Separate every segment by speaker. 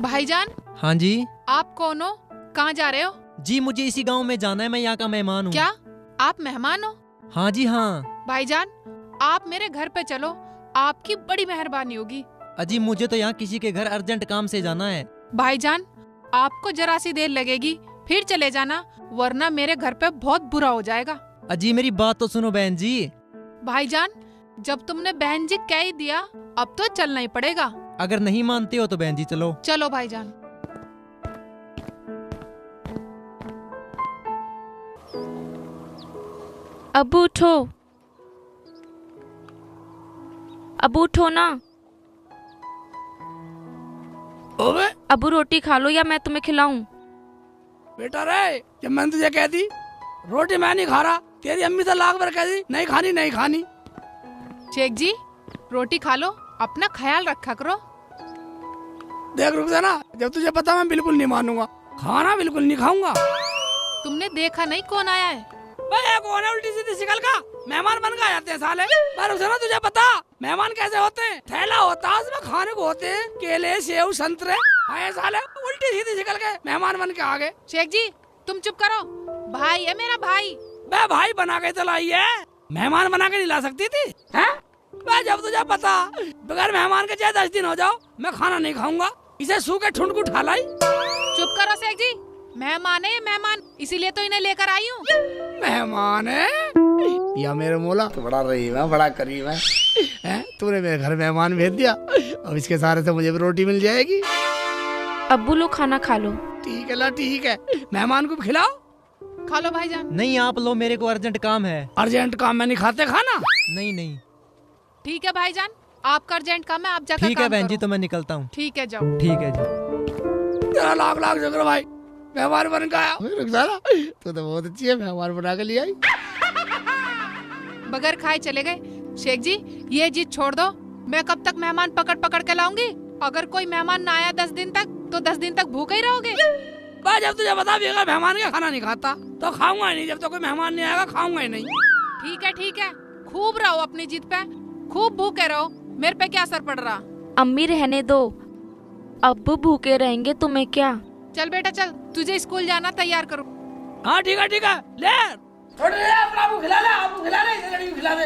Speaker 1: भाईजान।
Speaker 2: हाँ जी।
Speaker 1: आप कौन हो, कहाँ जा रहे हो?
Speaker 2: जी मुझे इसी गांव में जाना है, मैं यहाँ का मेहमान हूँ।
Speaker 1: क्या आप मेहमान हो?
Speaker 2: हाँ जी हाँ।
Speaker 1: भाईजान आप मेरे घर पे चलो, आपकी बड़ी मेहरबानी होगी।
Speaker 2: अजी मुझे तो यहाँ किसी के घर अर्जेंट काम से जाना है।
Speaker 1: भाईजान आपको जरा सी देर लगेगी, फिर चले जाना, वरना मेरे घर पे बहुत बुरा हो जाएगा।
Speaker 2: अजी मेरी बात तो सुनो बहन जी।
Speaker 1: भाईजान जब तुमने बहन जी कह ही दिया, अब तो चलना ही पड़ेगा।
Speaker 2: अगर नहीं मानते हो तो बहन जी चलो।
Speaker 1: चलो भाईजान।
Speaker 3: अब उठो, अब उठो ना।
Speaker 4: ओबे
Speaker 3: अब रोटी खा लो या मैं तुम्हें खिलाऊं?
Speaker 4: बेटा रे, जब मैंने तुझे कह दी रोटी मैं नहीं खा रहा, तेरी अम्मी तो लाख बार कह दी नहीं खानी नहीं खानी।
Speaker 1: शेख जी रोटी खा लो, अपना ख्याल रखा करो।
Speaker 4: देख रुक जा ना, जब तुझे पता मैं बिल्कुल नहीं मानूंगा, खाना बिल्कुल नहीं खाऊंगा।
Speaker 1: तुमने देखा नहीं कौन आया है?
Speaker 4: भाई कौन है उल्टी सीधी शिकल का? मेहमान बन के आते हैं साले। पर उसे ना तुझे पता मेहमान कैसे होते हैं? थैला होता है उसमें खाने को होते हैं केले सेव संतरे। आए साले उल्टी सीधी शिकल के मेहमान बन के आ गए।
Speaker 1: शेख जी तुम चुप करो, भाई है मेरा भाई।
Speaker 4: बे भाई बना के तो लाई है, मेहमान बना के नहीं ला सकती थी हैं? बे जब तुझे पता बगैर मेहमान के चाहे 10 दिन हो जाओ मैं खाना नहीं खाऊंगा, इसे सूखे ठुंड को उठा लाई।
Speaker 1: चुप करो शेख जी, मेहमान है ये मेहमान, इसीलिए तो इन्हें लेकर आई हूँ।
Speaker 4: मेहमान है या मेरे मौला तो बड़ा रहीम है, बड़ा करीम है। तूने मेरे घर मेहमान भेज दिया, अब इसके सहारे से मुझे भी रोटी मिल जाएगी।
Speaker 3: अब्बू लो खाना खा लो।
Speaker 4: ठीक है ला ठीक है, मेहमान को भी खिलाओ।
Speaker 1: खा लो भाईजान।
Speaker 2: नहीं आप लो, मेरे को अर्जेंट काम है।
Speaker 4: अर्जेंट काम में नहीं खाते खाना?
Speaker 2: नहीं नहीं।
Speaker 1: ठीक है भाईजान, आपका अर्जेंट काम है, आप जाकर
Speaker 2: ठीक है
Speaker 1: काम
Speaker 2: बहन जी
Speaker 1: करो।
Speaker 2: तो मैं निकलता हूँ।
Speaker 1: ठीक है जाओ।
Speaker 2: ठीक है जी।
Speaker 4: तेरा लाख लाख शुक्र भाई, मेहमान बन के आया। रुक जा ना, तू तो बहुत अच्छी है, मेहमान बना के ले आई।
Speaker 1: बगैर खाए चले गए। शेख जी ये जीत छोड़ दो, मैं कब तक मेहमान पकड़ पकड़ के लाऊंगी? अगर कोई मेहमान ना आया 10 दिन तक तो 10 दिन तक भूखे ही रहोगे।
Speaker 4: भाई जब तुझे बता भी अगर मेहमान का खाना नहीं खाता तो खाऊंगा ही नहीं, जब तक कोई मेहमान नहीं आएगा खाऊंगा ही नहीं।
Speaker 1: ठीक है, खूब रहो अपनी जिद पे, खूब भूखे रहो, मेरे पे क्या असर पड़ रहा।
Speaker 3: अम्मी रहने दो, अब्बू भूखे रहेंगे तुम्हें क्या?
Speaker 1: चल बेटा चल, तुझे स्कूल जाना, तैयार करो।
Speaker 4: हाँ ठीक है ले थोड़ी ले, अपना आपको खिला ले, आपको खिला ले, इसे लड़की को खिला दे।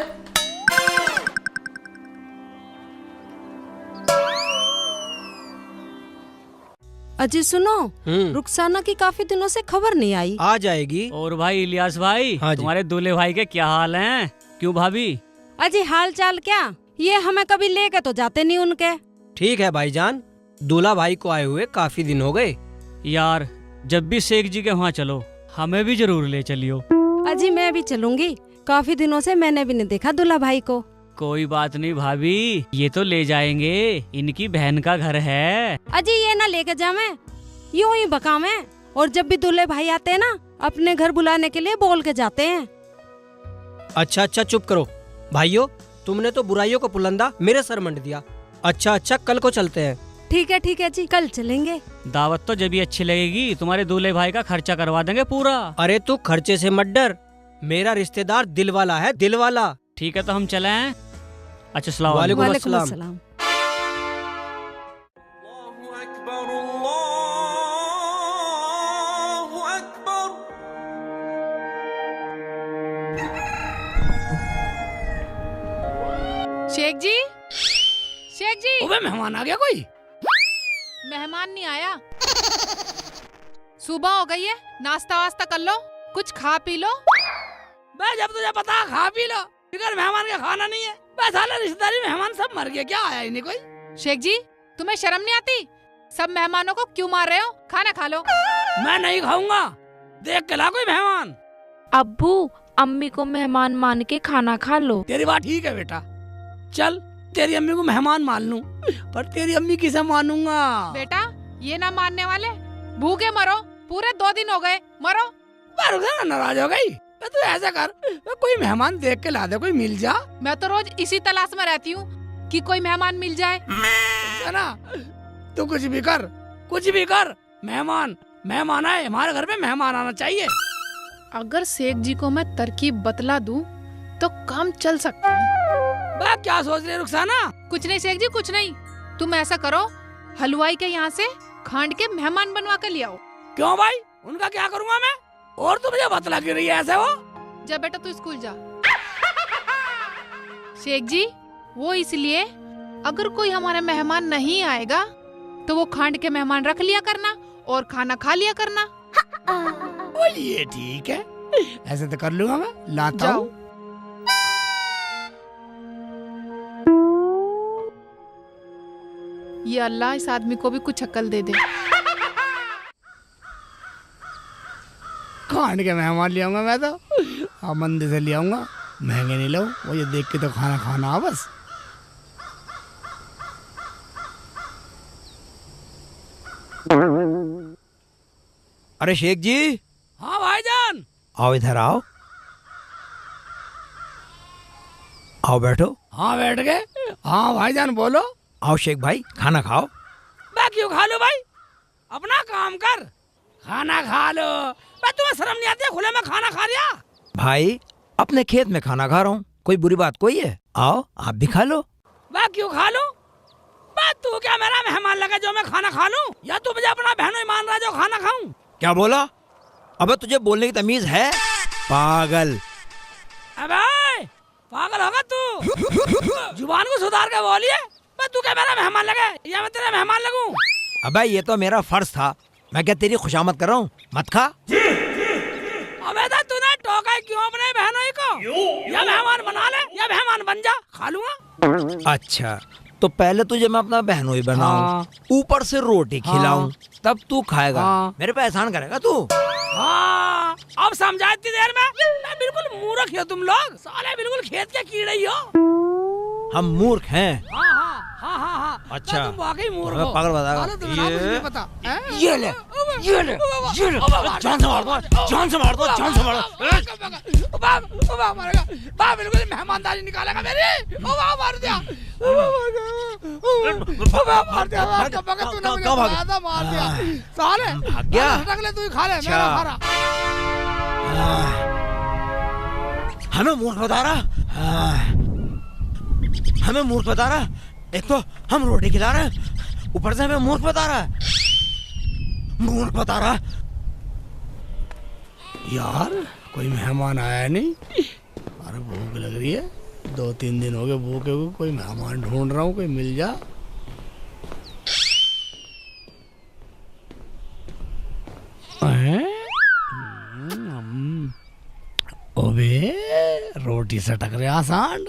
Speaker 5: अजी सुनो, रुखसाना की काफी दिनों से खबर नहीं आई।
Speaker 6: आ जाएगी।
Speaker 7: और भाई इलियास भाई,
Speaker 6: हाँ जी।
Speaker 7: तुम्हारे दूल्हे भाई के क्या हाल हैं? क्यों भाभी?
Speaker 5: अजी हाल चाल क्या, ये हमें कभी लेके तो जाते नहीं उनके।
Speaker 6: ठीक है भाईजान, दूल्हा भाई को आए हुए काफी दिन हो गए।
Speaker 7: यार जब भी शेख जी के वहाँ चलो हमें भी जरूर ले चलियो।
Speaker 5: अजी मैं भी चलूंगी, काफी दिनों से मैंने भी नहीं देखा दूल्हा भाई को।
Speaker 7: कोई बात नहीं भाभी, ये तो ले जाएंगे, इनकी बहन का घर है।
Speaker 5: अजी ये ना लेके जावे, यूं ही बकावे, और जब भी दूल्हे भाई आते हैं ना अपने घर बुलाने के लिए बोल के जाते हैं।
Speaker 6: अच्छा चुप करो भाइयों, तुमने तो बुराइयों को पुलंदा मेरे सर मंड दिया। अच्छा कल को चलते हैं।
Speaker 5: ठीक है जी, कल चलेंगे।
Speaker 7: दावत तो जब भी अच्छी लगेगी, तुम्हारे दूल्हे भाई का खर्चा करवा देंगे पूरा।
Speaker 6: अरे तू खर्चे से मत डर, मेरा रिश्तेदार दिल वाला है, दिल वाला।
Speaker 7: ठीक है तो हम चले हैं। अच्छा सलाम
Speaker 6: वालेकुम
Speaker 5: वालेकुम
Speaker 6: अस्सलाम।
Speaker 5: अस्सलाम।
Speaker 1: शेख जी
Speaker 4: ओबे मेहमान आ गया कोई?
Speaker 1: मेहमान नहीं आया, सुबह हो गई है, नाश्ता वास्ता कर लो, कुछ खा पी लो।
Speaker 4: बे जब तुझे पता खा पी लो, फिर मेहमान का खाना नहीं है। बस साले रिश्तेदारी मेहमान सब मर गए, क्या आया ही नहीं कोई।
Speaker 1: शेख जी तुम्हें शर्म नहीं आती? सब मेहमानों को क्यों मार रहे हो? खाना खा लो।
Speaker 4: मैं नहीं खाऊंगा, देख के ला कोई मेहमान।
Speaker 3: अब्बू अम्मी को मेहमान मान के खाना खा लो।
Speaker 4: तेरी बात ठीक है बेटा, चल तेरी अम्मी को मेहमान मान लूं, पर तेरी अम्मी किसे मानूंगा?
Speaker 1: बेटा ये ना मानने वाले, भूखे मरो, पूरे 2 दिन हो गए, मरो।
Speaker 4: नाराज हो गई? तू ऐसा कर, कोई मेहमान देख के ला दे, कोई मिल जा।
Speaker 1: मैं तो रोज इसी तलाश में रहती हूँ कि कोई मेहमान मिल जाए।
Speaker 4: है ना, तू कुछ भी कर, मेहमान आए, हमारे घर पे मेहमान आना चाहिए।
Speaker 1: अगर शेख जी को मैं तरकीब बतला दूं तो काम चल सकता है।
Speaker 4: क्या सोच रही है रुखसाना?
Speaker 1: कुछ नहीं शेख जी, कुछ नहीं। तुम ऐसा करो, हलवाई के यहाँ से खांड के मेहमान बनवा कर ले आओ।
Speaker 4: क्यों भाई, उनका क्या करूंगा मैं? और तू मुझे बतला क्यों रही है ऐसे? वो
Speaker 1: जा बेटा तू स्कूल जा। शेख जी वो इसलिए अगर कोई हमारा मेहमान नहीं आएगा तो वो खांड के मेहमान रख लिया करना और खाना खा लिया करना।
Speaker 4: ये ठीक है, ऐसे तो कर लूंगा मैं। लाता
Speaker 1: जाओ।
Speaker 4: हूँ।
Speaker 1: ये अल्लाह इस आदमी को भी कुछ अक्ल दे दे।
Speaker 4: खाने के मेहमान ले आऊंगा मैं तो। हाँ, मंदिर से ले आऊंगा, महंगे नहीं लाऊं, वो ये देख के तो खाना खाना बस।
Speaker 8: अरे शेख जी,
Speaker 4: हाँ भाईजान।
Speaker 8: आओ इधर आओ। आओ बैठो।
Speaker 4: हाँ बैठ गए। हाँ भाईजान बोलो।
Speaker 8: आओ शेख भाई, खाना खाओ।
Speaker 4: मैं क्यों खा लो भाई, अपना काम कर, खाना खा लो। मैं तुम्हें शर्म नहीं आती है, खुले में खाना खा लिया।
Speaker 8: भाई अपने खेत में खाना खा रहा हूँ, कोई बुरी बात कोई है? आओ आप भी खा लो।
Speaker 4: मैं क्यों खा लूं? मैं तू क्या मेरा मेहमान लगा जो मैं खाना खा लूं? या तू मुझे अपना बहनों मान रहा है जो खाना खाऊं?
Speaker 8: क्या बोला? अबे तुझे बोलने की तमीज है? पागल।
Speaker 4: अबे पागल होगा तू? जुबान को सुधार के बोलिए। मैं तू क्या मेरा मेहमान लगा या मैं तेरा मेहमान लगूं?
Speaker 8: अबे ये तो मेरा फर्ज था, मैं क्या तेरी खुशामद कर रहा हूँ? मत खा।
Speaker 4: अबे तो तूने टोका क्यों अपने बहनों को? या मेहमान बना ले या मेहमान बन जा, खा लूंगा।
Speaker 8: अच्छा तो पहले तुझे मैं अपना बहनोई बनाऊं, ऊपर से रोटी खिलाऊं, तब तू खाएगा। मेरे पे एहसान करेगा तू?
Speaker 4: हाँ, अब समझा इतनी देर में? मैं बिल्कुल मूर्ख हो तुम लोग, साले बिल्कुल खेत के कीड़े ही हो।
Speaker 8: हम मूर्ख हैं?
Speaker 4: हाँ हाँ हाँ हाँ हाँ।
Speaker 8: अच्छा,
Speaker 4: तुम वाकई मूर्ख
Speaker 8: तो
Speaker 4: हो।
Speaker 8: पागल बताएगा।
Speaker 4: साले तुम्हें ना कुछ नहीं पता।
Speaker 8: ये ले, ये ले, ये ले। जान से मार दो, जान से मार दो, जान से मार दो।
Speaker 4: बाप मारेगा, बाप बिल्कुल मेहमानदारी निकालेगा मेरी। ओ बाप मार दिया, ओ बाप मार दिया, तूने मुझे मारा था, मार दिया साले।
Speaker 8: भाग गया।
Speaker 4: रख ले, तू ही खा ले, मेरा खा रहा।
Speaker 8: हमें मूर्ख बता रहा, हमें मूर्ख बता रहा। एक तो हम रोटी खिला रहे हैं, ऊपर से हमें मूर्ख बता रहा है, मूर्ख बता रहा।
Speaker 4: यार कोई मेहमान आया नहीं, अरे भूख लग रही है, 2-3 दिन हो गए भूखे हुए, कोई मेहमान ढूंढ रहा हूँ, कोई मिल जा। ओबे रोटी से टक रहा सांड।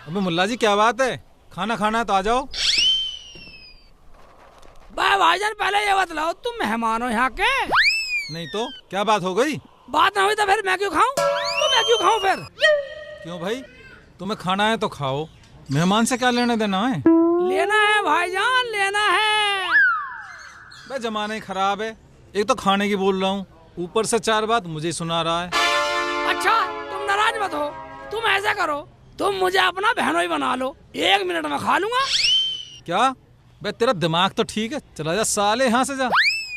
Speaker 9: अबे मुल्ला जी क्या बात है, खाना खाना है तो आ जाओ।
Speaker 4: भाईजान पहले ये बतलाओ, तुम मेहमान हो यहाँ के?
Speaker 9: नहीं तो क्या बात हो गई?
Speaker 4: बात ना हुई तो फिर मैं क्यों खाऊं? तो मैं क्यों खाऊं फिर?
Speaker 9: क्यों भाई, तुम्हें खाना है तो खाओ, मेहमान से क्या लेना देना है?
Speaker 4: लेना है भाईजान, लेना है।
Speaker 9: भाई जमाना ही खराब है, एक तो खाने की बोल रहा हूँ, ऊपर से 4 बात मुझे सुना रहा है।
Speaker 4: अच्छा तुम नाराज मत हो, तुम ऐसा करो, तुम मुझे अपना बहनोई बना लो, 1 मिनट में खा लूंगा।
Speaker 9: क्या बे, तेरा दिमाग तो ठीक है, चला जा साले यहाँ से जा।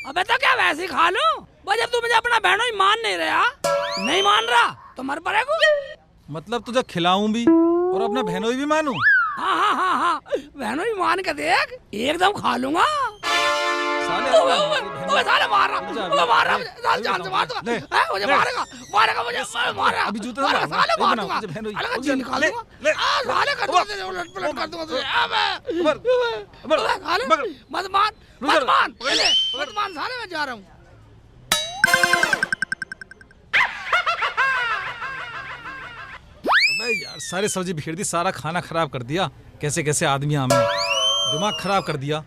Speaker 4: अबे तो क्या वैसे ही खा लूं? जब तू मुझे अपना बहनोई मान नहीं रहा, नहीं मान रहा तो मर पड़ेगा।
Speaker 9: मतलब तुझे खिलाऊं भी और अपना बहनोई भी मानूं?
Speaker 4: हाँ हाँ हाँ हाँ, बहनोई मान के देख, एकदम खा लूंगा।
Speaker 9: साले
Speaker 4: साले मार रहा, मार रहा, साले जान से मार दूंगा, मुझे मारेगा, मारेगा मुझे, मारेगा,
Speaker 9: अभी जूते
Speaker 4: साले मार दूंगा, अलग जी निकाल दूंगा, साले कर दूंगा, उलट पलट कर दूंगा तुझे, साले मत मान, मत मान, मत मान साले, मैं जा रहा हूँ।
Speaker 9: अबे यार सारी सब्जी बिखेर दी, सारा खाना खराब कर दिया, कैसे कैसे आदमी आमे, दिमाग खराब कर दिया।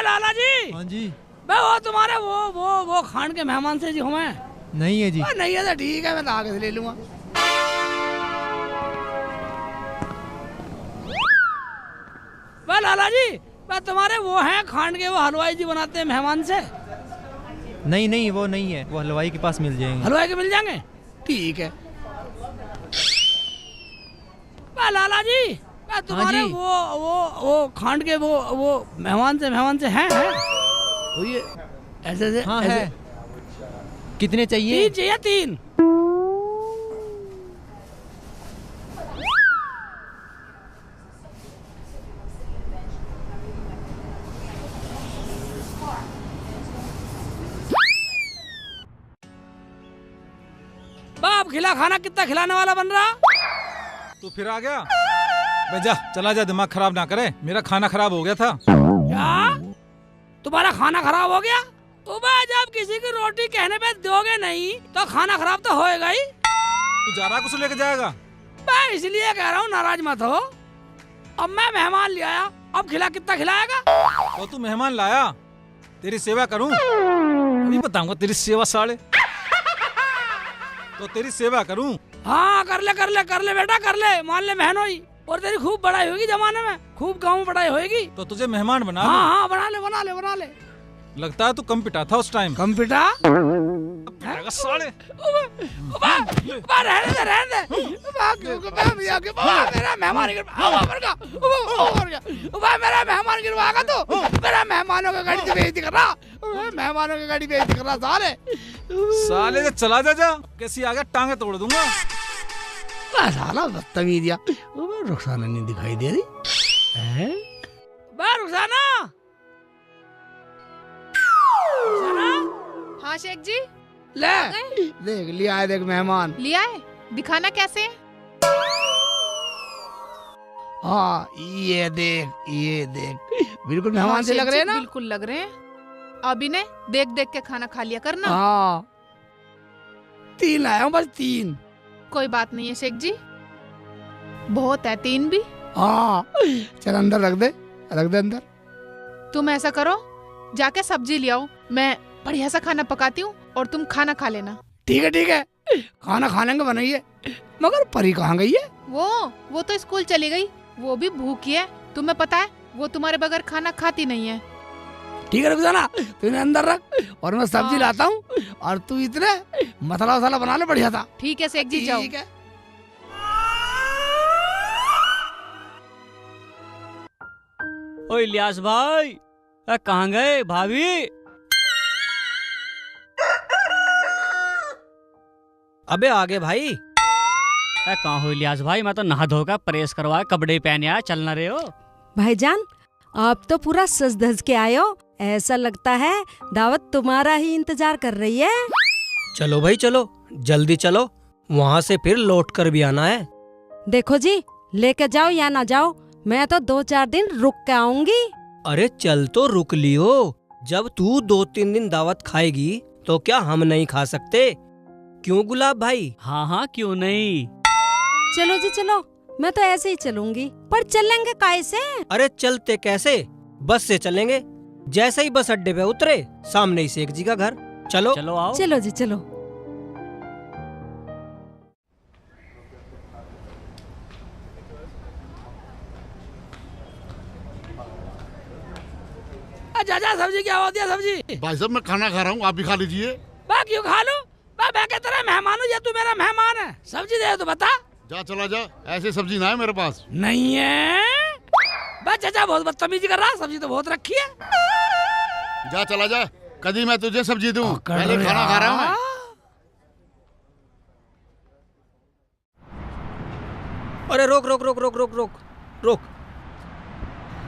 Speaker 4: लाला जी।
Speaker 2: हाँ जी।
Speaker 4: वो तुम्हारे वो खान के मेहमान से जी हूँ मैं।
Speaker 2: नहीं है जी।
Speaker 4: नहीं है तो ठीक है, मैं तो आगे से ले लूंगा। लाला जी, तुम्हारे वो हैं खान के, वो हलवाई जी बनाते हैं मेहमान से।
Speaker 2: नहीं नहीं वो नहीं है, वो हलवाई के पास मिल जाएंगे।
Speaker 4: हलवाई के मिल जाएंगे, ठीक है। लाला जी, तुम्हारे
Speaker 2: हाँ जी।
Speaker 4: वो खांड के वो मेहमान से हैं वो ये ऐसे से,
Speaker 2: हाँ
Speaker 4: ऐसे।
Speaker 2: है। कितने चाहिए?
Speaker 4: 3 चाहिए, 3। खिला खाना कितना खिलाने वाला बन रहा?
Speaker 9: तू फिर आ गया? बे जा, चला जा, दिमाग खराब ना करे, मेरा खाना खराब हो गया था।
Speaker 4: क्या तुम्हारा खाना खराब हो गया? सुबह जब किसी की रोटी कहने पे दोगे नहीं तो खाना खराब तो होएगा ही।
Speaker 9: तू जा रहा कुछ लेके जाएगा?
Speaker 4: मैं इसलिए कह रहा हूँ नाराज मत हो। अब मैं मेहमान ले आया, अब खिला कितना खिलाएगा?
Speaker 9: तो तू मेहमान लाया, तेरी सेवा करूं? अभी बताऊंगा तेरी सेवा साले। तो तेरी सेवा करूं?
Speaker 4: हाँ कर ले बेटा कर ले, मान ले बहन हुई। और तेरी खूब बड़ाई होगी जमाने में, खूब गाँव में बड़ाई होगी।
Speaker 9: तो तुझे मेहमान बना
Speaker 4: हाँ
Speaker 9: लूं?
Speaker 4: हाँ बना ले।
Speaker 9: लगता है तू कम पिटा था उस टाइम।
Speaker 4: कम पिटा?
Speaker 9: साले।
Speaker 4: रहने दे। मेरा मेहमान गिरवाएगा तो मेरा मेहमानों की गाड़ी बेइज्जती कर रहा
Speaker 9: साले चला जा, कैसी आ गया टांगे तोड़ दूंगा।
Speaker 4: साला बदतमीजिया। रुखसाना नहीं दिखाई दे रही? रुखसाना।
Speaker 1: हाँ शेख जी,
Speaker 4: ले देख लिया है, देख मेहमान
Speaker 1: लिया है, दिखाना कैसे है?
Speaker 4: हाँ ये देख बिल्कुल मेहमान
Speaker 1: हाँ,
Speaker 4: से लग
Speaker 1: शेख
Speaker 4: रहे हैं
Speaker 1: जी,
Speaker 4: ना?
Speaker 1: बिल्कुल लग रहे हैं। अभी ने देख के खाना खा लिया करना।
Speaker 4: हाँ 3 लाया हूँ, बस 3।
Speaker 1: कोई बात नहीं है शेख जी, बहुत है 3 भी।
Speaker 4: हाँ चल अंदर रख दे अंदर।
Speaker 1: तुम ऐसा करो, जाके सब्जी ले आओ, मैं बढ़िया सा खाना पकाती हूँ और तुम खाना खा लेना।
Speaker 4: ठीक है खाना खा लेंगे बनाइए। मगर परी कहाँ गई है?
Speaker 1: वो तो स्कूल चली गई, वो भी भूखी है, तुम्हें पता है वो तुम्हारे बगैर खाना खाती नहीं है।
Speaker 4: ठीक है रुखसाना, तूने अंदर रख और मैं सब्जी
Speaker 1: हाँ।
Speaker 4: लाता हूँ और तू इतने मसाला वसाला बना ले बढ़िया था।
Speaker 1: ठीक है शेख जी, जाओ।
Speaker 4: ठीक है।
Speaker 7: ओ इलियास भाई, कहाँ गए भाभी?
Speaker 6: अबे आगे भाई।
Speaker 7: कहाँ हो इलियास भाई? मैं तो नहा धोकर प्रेस करवाया, कपड़े पहने आया, चल ना रहे हो?
Speaker 5: भाईजान आप तो पूरा सज धज के आए हो, ऐसा लगता है दावत तुम्हारा ही इंतजार कर रही है।
Speaker 6: चलो भाई चलो, जल्दी चलो, वहाँ से फिर लौट कर भी आना है।
Speaker 5: देखो जी, लेके जाओ या ना जाओ, मैं तो 2-4 दिन रुक के आऊंगी।
Speaker 6: अरे चल तो रुक लियो, जब तू 2-3 दिन दावत खाएगी तो क्या हम नहीं खा सकते? क्यों गुलाब भाई?
Speaker 7: हाँ क्यों नहीं।
Speaker 5: चलो जी चलो, मैं तो ऐसे ही चलूंगी, पर चलेंगे कैसे?
Speaker 6: अरे चलते कैसे, बस से चलेंगे। जैसे ही बस अड्डे पे उतरे, सामने ही शेख जी का घर। चलो
Speaker 7: चलो आओ।
Speaker 5: चलो जी चलो।
Speaker 4: चाचा सब्जी क्या होती है? सब्जी
Speaker 10: भाई साहब मैं खाना खा रहा हूँ, आप भी खा लीजिए।
Speaker 4: मैं क्यों खा लूं? मैं क्या तेरा मेहमान हूँ या तू मेरा मेहमान है? सब्जी दे तो बता।
Speaker 10: जा चला जा, ऐसे सब्जी ना है मेरे पास।
Speaker 4: नहीं है बस चाचा, बहुत बदतमीजी कर रहा। सब्जी तो बहुत रखी है।
Speaker 10: जा चला जा, कभी मैं तुझे सब्जी दूं, पहले खाना खा रहा हूँ मैं।
Speaker 6: अरे रोक रोक रोक रोक रोक रोक रोक,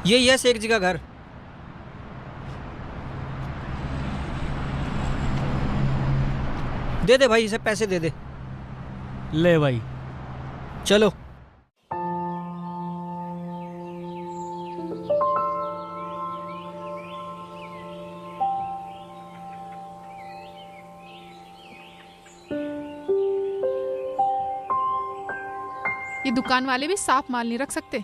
Speaker 6: यही है शेख जी का घर। दे दे भाई, इसे पैसे दे दे।
Speaker 7: ले भाई।
Speaker 6: चलो
Speaker 1: ये दुकान वाले भी साफ माल नहीं रख सकते।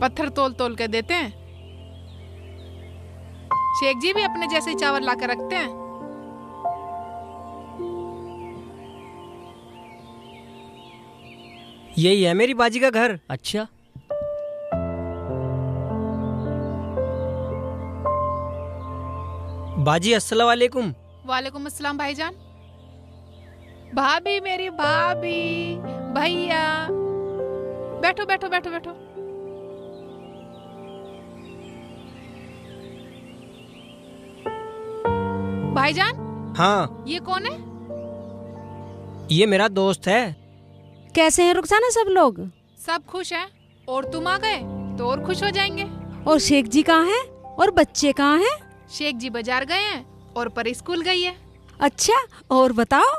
Speaker 1: पत्थर तोल तोल के देते हैं। शेख जी भी अपने जैसे ही चावल ला कर रखते हैं।
Speaker 6: यही है मेरी बाजी का घर।
Speaker 7: अच्छा
Speaker 6: बाजी अस्सलाम वालेकुम।
Speaker 1: वालेकुम अस्सलाम भाईजान। भाभी, मेरी भाभी, भैया, बैठो बैठो बैठो बैठो। भाईजान,
Speaker 6: हाँ
Speaker 1: ये कौन है?
Speaker 6: ये मेरा दोस्त है।
Speaker 5: कैसे हैं रुखसाना सब लोग?
Speaker 1: सब खुश हैं और तुम आ गए तो और खुश हो जाएंगे।
Speaker 5: और शेख जी कहाँ हैं? और बच्चे कहाँ हैं?
Speaker 1: शेख जी बाजार गए हैं और पर स्कूल गई है।
Speaker 5: अच्छा, और बताओ।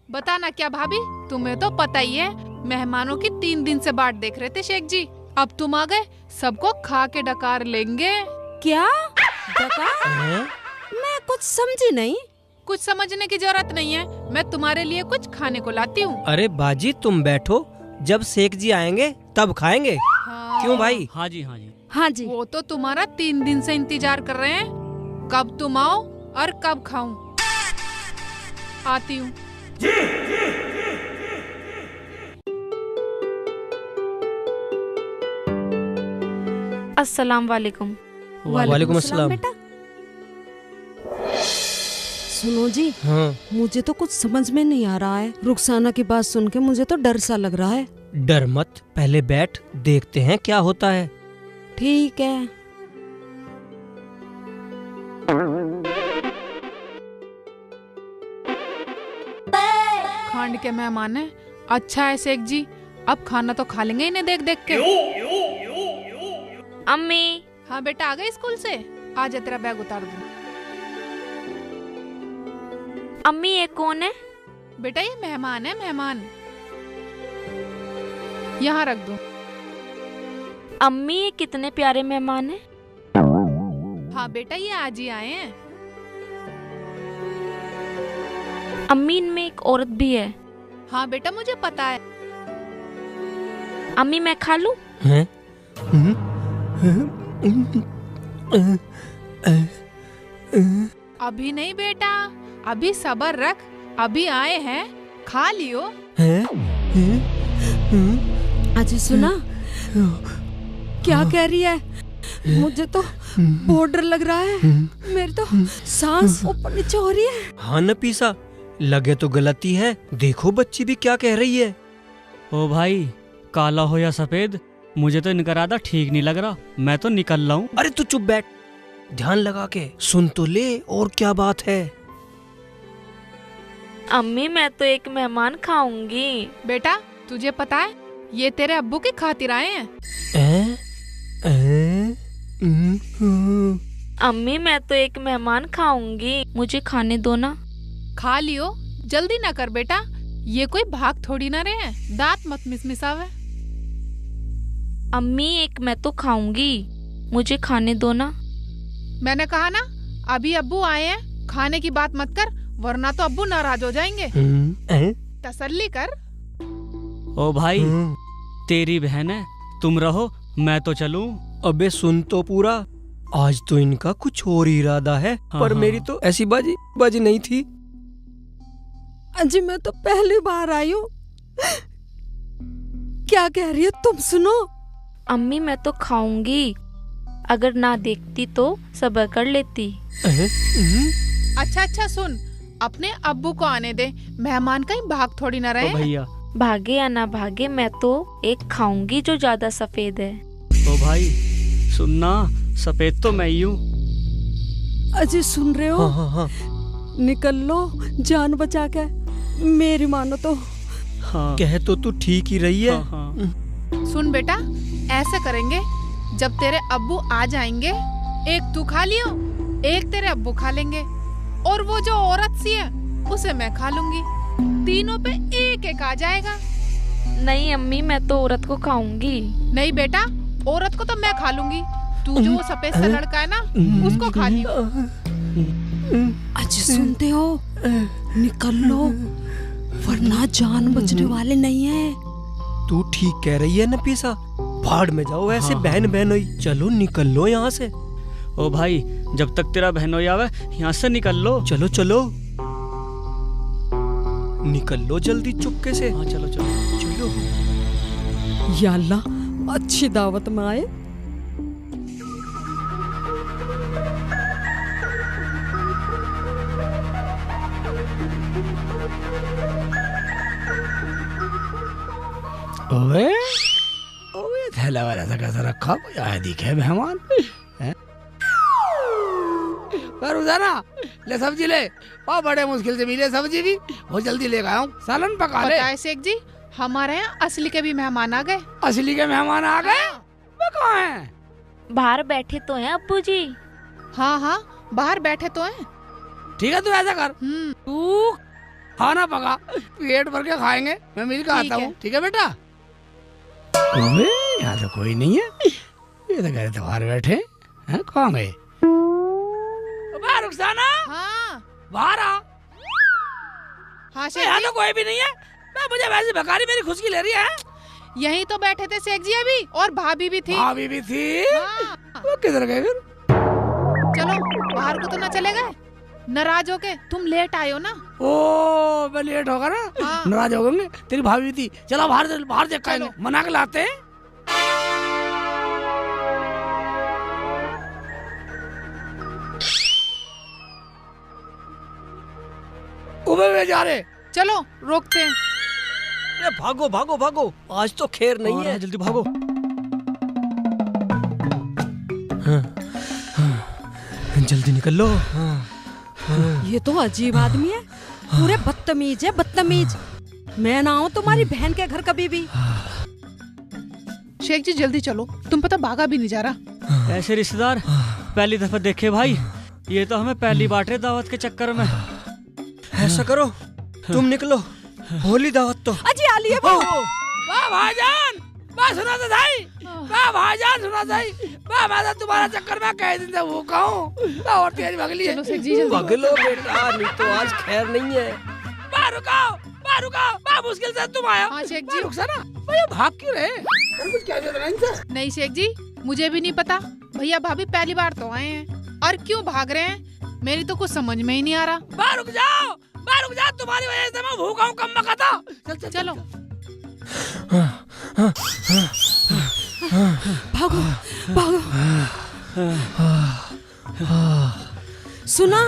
Speaker 1: बताना क्या भाभी, तुम्हें तो पता ही है, मेहमानों की 3 दिन से बाट देख रहे थे शेख जी। अब तुम आ गए, सबको खा के डकार लेंगे।
Speaker 5: क्या डकार? मैं कुछ समझी नहीं।
Speaker 1: कुछ समझने की जरूरत नहीं है, मैं तुम्हारे लिए कुछ खाने को लाती हूँ।
Speaker 6: अरे बाजी तुम बैठो, जब शेख जी आएंगे तब खाएंगे।
Speaker 1: हाँ।
Speaker 6: क्यों भाई?
Speaker 7: हाँ जी हाँ जी।
Speaker 5: हाँ जी।
Speaker 1: वो तो तुम्हारा 3 दिन से इंतजार कर रहे हैं, कब तुम आओ और कब खाऊं। आती हूँ।
Speaker 3: अस्सलाम वालेकुम।
Speaker 6: वालेकुम अस्सलाम।
Speaker 5: बेटा सुनो जी,
Speaker 6: हाँ।
Speaker 5: मुझे तो कुछ समझ में नहीं आ रहा है। रुखसाना की बात सुन के मुझे तो डर सा लग रहा है।
Speaker 6: डर मत, पहले बैठ, देखते हैं क्या होता है।
Speaker 5: ठीक है।
Speaker 1: खांड के मेहमान है। अच्छा है शेख जी, अब खाना तो खा लेंगे इन्हें देख देख के।
Speaker 3: अम्मी।
Speaker 1: हाँ बेटा, आ गए स्कूल से? आजा तेरा बैग उतार दूं।
Speaker 3: अम्मी ये कौन है?
Speaker 1: बेटा ये मेहमान है, मेहमान। यहाँ रख दो।
Speaker 3: अम्मी ये कितने प्यारे मेहमान हैं।
Speaker 1: हाँ बेटा, ये आज ही आए हैं।
Speaker 3: अम्मी इनमें एक औरत भी है।
Speaker 1: हाँ बेटा, मुझे पता है।
Speaker 3: अम्मी मैं खा लूं?
Speaker 6: हैं?
Speaker 1: अभी नहीं बेटा, अभी सब्र रख, अभी आए हैं, खा लियो।
Speaker 5: अजी सुना क्या कह रही है? मुझे तो बहुत डर लग रहा है। मेरी तो सांस ऊपर नीचे हो रही है।
Speaker 6: हाँ नफीसा, लगे तो गलती है। देखो बच्ची भी क्या कह रही है।
Speaker 7: ओ भाई, काला हो या सफेद, मुझे तो इनका राधा ठीक नहीं लग रहा। मैं तो निकल रहा हूँ।
Speaker 6: अरे तू चुप बैठ, ध्यान लगा के सुन तो ले, और क्या बात है।
Speaker 3: अम्मी मैं तो एक मेहमान खाऊंगी।
Speaker 1: बेटा तुझे पता है, ये तेरे अब्बू की खातिर आए हैं।
Speaker 3: अम्मी मैं तो एक मेहमान खाऊंगी, मुझे खाने दो ना।
Speaker 1: खा लियो, जल्दी ना कर बेटा, ये कोई भाग थोड़ी ना रहे हैं, दांत मत मिसमिसावे।
Speaker 3: अम्मी एक मैं तो खाऊंगी, मुझे खाने दो ना।
Speaker 1: मैंने कहा ना, अभी अब्बू आए हैं, खाने की बात मत कर, वरना तो अब्बू नाराज हो जाएंगे। तसल्ली कर।
Speaker 7: ओ भाई, तेरी बहन है, तुम रहो, मैं तो चलूं।
Speaker 6: अबे सुन तो पूरा, आज तो इनका कुछ और इरादा है। पर मेरी तो ऐसी बाजी नहीं थी।
Speaker 5: अजी मैं तो पहली बार आई हूँ। क्या कह रही है तुम? सुनो।
Speaker 3: अम्मी मैं तो खाऊंगी, अगर ना देखती तो सब्र कर लेती।
Speaker 1: अच्छा सुन, अपने अब्बू को आने दे, मेहमान कहीं भाग थोड़ी ना रहे।
Speaker 7: भैया
Speaker 3: भागे या ना भागे, मैं तो एक खाऊंगी जो ज्यादा सफेद है।
Speaker 7: ओ भाई सुनना, सफेद तो मैं ही हूँ।
Speaker 5: अजी सुन रहे हो?
Speaker 6: हाँ।
Speaker 5: निकल लो, जान बचा के, मेरी मानो तो।
Speaker 7: हाँ।
Speaker 6: कह तो तू ठीक ही रही है।
Speaker 7: हाँ।
Speaker 1: सुन बेटा, ऐसे करेंगे, जब तेरे अब्बू आ जाएंगे, एक तू खा लियो, एक तेरे अब्बू खा लेंगे, और वो जो औरत सी है उसे मैं खा लूंगी। तीनों पे एक एक आ जाएगा।
Speaker 3: नहीं अम्मी, मैं तो औरत को खाऊंगी।
Speaker 1: नहीं बेटा, औरत को तो मैं खा लूंगी, तू जो वो सफेद सा लड़का है ना, उसको खा लियो।
Speaker 5: अजी सुनते हो? निकल लो, वरना जान बचने वाले नहीं है।
Speaker 6: तू ठीक कह रही है नफीसा, भाड़ में जाओ, ऐसे बहन बहनोई। चलो निकल लो यहाँ से।
Speaker 7: ओ भाई, जब तक तेरा बहनोई आवे, यहाँ से निकल लो।
Speaker 6: चलो निकल लो जल्दी, चुपके से।
Speaker 7: हाँ चलो।
Speaker 5: या अल्लाह, अच्छी दावत में आए।
Speaker 4: ओए थैला वाला सा कैसा रखा, कोई आया दिखे मेहमान। पर उजाना ले सब्जी ले, और बड़े मुश्किल से मिले सब्जी भी, बहुत जल्दी ले आया हूँ। सालन पका ले।
Speaker 1: पता है शेख जी, हमारे यहाँ असली के भी मेहमान आ गए।
Speaker 4: असली के मेहमान आ गए? वो कहाँ हैं?
Speaker 3: बाहर बैठे तो हैं अब्बू जी।
Speaker 1: हाँ बाहर बैठे तो हैं।
Speaker 4: ठीक है तू ऐसा कर, तू खाना पका, पेट भर के खाएंगे, मैं मिल के आता हूँ। ठीक है बेटा? अबे यहाँ तो कोई नहीं है, ये तो घर तो बाहर बैठे हैं। कौन गए? रुखसाना,
Speaker 1: हाँ
Speaker 4: बाहर आ।
Speaker 1: हाँ शेख
Speaker 4: यहाँ
Speaker 1: जी,
Speaker 4: तो कोई भी नहीं है। मैं मुझे वैसे भकारी मेरी खुशकी ले रही है।
Speaker 1: यहीं तो बैठे थे शेख जी अभी, और भाभी भी थी।
Speaker 4: भाभी भी थी?
Speaker 1: हाँ।
Speaker 4: वो किधर गए फिर?
Speaker 1: चलो बाहर को तो ना चले गए? नाराज हो के तुम लेट आए हो ना।
Speaker 4: ओ मैं लेट होगा ना,
Speaker 1: हाँ।
Speaker 4: नाराज हो गए। तेरी भाभी भी थी। चलो बाहर देख के मना के लाते हैं। उबे जा रहे,
Speaker 1: चलो रोकते हैं।
Speaker 6: अरे भागो भागो भागो, आज तो खैर नहीं है।
Speaker 7: जल्दी भागो।
Speaker 6: जल्दी निकल लो।
Speaker 5: ये तो अजीब आदमी है, पूरे बदतमीज है, बदतमीज। मैं ना आऊं तुम्हारी बहन के घर कभी भी।
Speaker 1: शेख जी जल्दी चलो, तुम पता भागा भी नहीं जा रहा।
Speaker 7: ऐसे रिश्तेदार पहली दफा देखे भाई, ये तो हमें पहली बार है दावत के चक्कर में।
Speaker 6: ऐसा करो, तुम निकलो, होली दावत तो।
Speaker 5: अजी आ लिए
Speaker 4: वाह भाईजान, वाह सुना तो भाई, वाह भाईजान सुना भाई, वाह मैं तो तुम्हारा चक्कर में कई दिन से भूखा हूँ। और तेरी भगली है।
Speaker 1: चलो शेख जी जल्दी।
Speaker 6: भगलो बेटा, नहीं तो आज खैर नहीं है।
Speaker 4: वाह रुकाओ, वाह रुकाओ, वाह मुश्किल से तुम आया।
Speaker 1: हाँ शेख जी।
Speaker 4: रुखसाना, भैया भाग क्यों रहे? कुछ क्या जरूरत है इनसे?
Speaker 1: नहीं शेख जी, मुझे भी नहीं पता। भैया भाभी पहली बार तो आए हैं, और क्यों भाग रहे हैं मेरी तो कुछ समझ में ही नहीं आ रहा।
Speaker 4: वाह रुक जाओ, तुम्हारी वजह से मैं भूखा हूँ, कम बका था। चल
Speaker 1: चलो
Speaker 5: भागो भागो। सुना,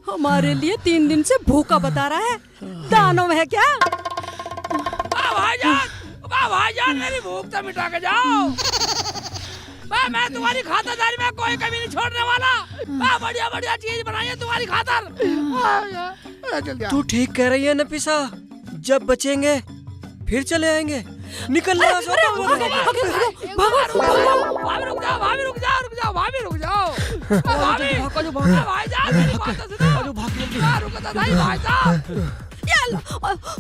Speaker 5: हमारे लिए 3 दिन से भूखा बता रहा है, दानव है क्या?
Speaker 4: वाह भाईजान मेरी भूख तो मिटा के जाओ। वाह मैं तुम्हारी खातिरदारी में कोई कमी नहीं छोड़ने वाला। वाह बढ़िया बढ़िया चीज बनाई है तुम्हारी खातिर।
Speaker 6: तू ठीक कह रही है नफीसा, जब बचेंगे फिर चले आएंगे। निकल रहा
Speaker 4: भाभी रुक जाओ, भाभी रुक जाओ, रुक जाओ, भाभी रुक जाओ। भाईजान मेरी बात तो सुनो। रुको तो सही भाईजान।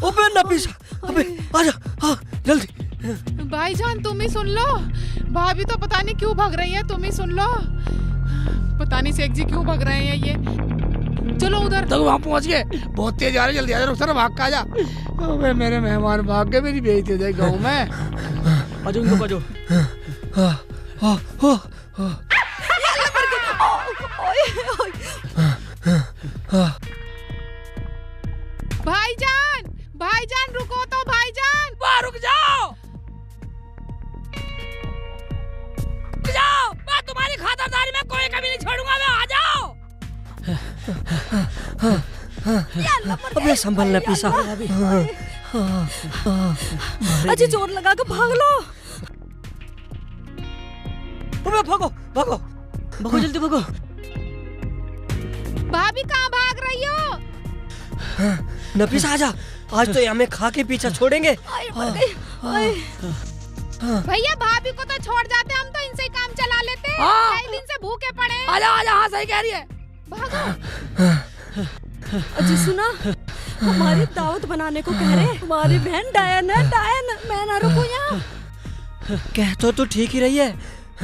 Speaker 6: अबे नफीसा, अबे आजा, हाँ जल्दी।
Speaker 1: भाईजान तुम ही सुन लो, भाभी तो पता नहीं क्यों भाग रही है, तुम ही सुन लो। पता नहीं शेख जी क्यों भाग रहे हैं ये। चलो उधर।
Speaker 4: तो वहाँ पहुँच गए, बहुत तेज आ रहे, जल्दी आ जा। रुक भाग का आजा। अबे मेरे मेहमान भाग के मेरी बेइज्जती हो जाए गाँव में।
Speaker 7: आजो इनको आजो।
Speaker 1: भाईजान, भाईजान रुको तो भाईजान।
Speaker 4: वाह रुक जाओ, मैं तुम्हारी खातिरदारी में कोई कमी नहीं छोड़ूंगा। मैं आ जाओ।
Speaker 6: अबे संभल नफीसा।
Speaker 5: अजी जोर लगा के भाग लो।
Speaker 6: अबे भागो भागो भागो, जल्दी भागो।
Speaker 1: भाभी कहाँ भाग रही हो?
Speaker 6: नफीसा आजा, आज तो हमें खा के पीछा छोड़ेंगे।
Speaker 1: भैया भाभी को तो छोड़ जाते, हम तो इनसे ही काम चला लेते। कई दिन से भूखे पड़े।
Speaker 4: आजा आजा, हाँ सही कह रही है।
Speaker 5: भागो। अजी सुना, हमारी दावत बनाने को कह रहे। हमारी बहन डायन है, डायन। मैं ना रुकूं यहाँ।
Speaker 6: कह तो तू ठीक ही रही है,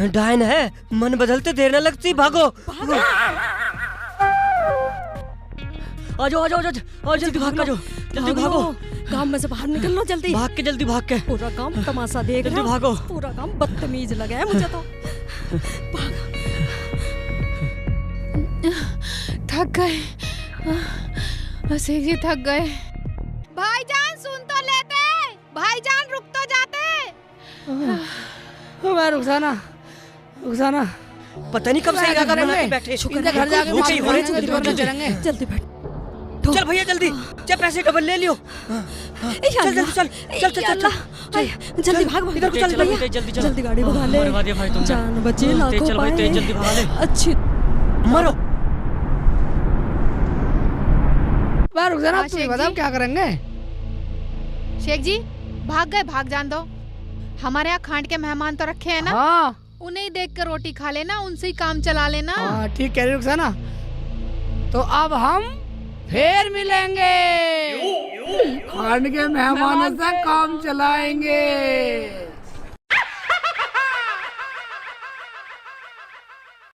Speaker 6: डायन है, मन बदलते देर न लगती। भागो
Speaker 7: आजो आजो आजो, और जल्दी भाग जाओ, जल्दी भागो।
Speaker 5: गांव में से बाहर निकल लो जल्दी।
Speaker 7: भाग के, जल्दी भाग के।
Speaker 5: पूरा गांव तमाशा देख
Speaker 7: जल्दी
Speaker 5: रहा।
Speaker 7: भागो।
Speaker 5: पूरा गांव बदतमीज लगा है मुझे तो।
Speaker 1: थक गए शेख जी, थक गए। भाईजान सुन तो लेते, भाईजान रुक तो जाते।
Speaker 4: रुखसाना, रुखसाना
Speaker 6: पता नहीं कब से इरादा बना के बैठे।
Speaker 4: घर जाके
Speaker 6: भूखे हो रहे हैं,
Speaker 5: जल्दी बैठ।
Speaker 6: चल भैया जल्दी, चल पैसे डबल ले लियो। चल जल्दी चल चल चल चल,
Speaker 5: जल्दी भाग भाग।
Speaker 7: इधर को चल भैया,
Speaker 5: जल्दी गाड़ी भगा ले।
Speaker 7: मरवा दिया भाई तुमने।
Speaker 5: जान बचे लाखों
Speaker 7: चल भाई,
Speaker 5: पाए।
Speaker 7: जल्दी भगा ले।
Speaker 5: अच्छी
Speaker 6: मरो।
Speaker 4: रुखसाना
Speaker 1: हाँ,
Speaker 4: तुम
Speaker 1: शेख
Speaker 4: बताओ
Speaker 1: जी।
Speaker 4: क्या करेंगे?
Speaker 1: शेख जी भाग गए, भाग जान दो। हमारे यहाँ खांड के मेहमान तो रखे हैं ना, उन्हें ही देख कर रोटी खा लेना, उनसे ही काम चला लेना।
Speaker 4: ठीक कह रही रुखसाना। तो अब हम फिर मिलेंगे, खान के मेहमानों से काम चलाएंगे।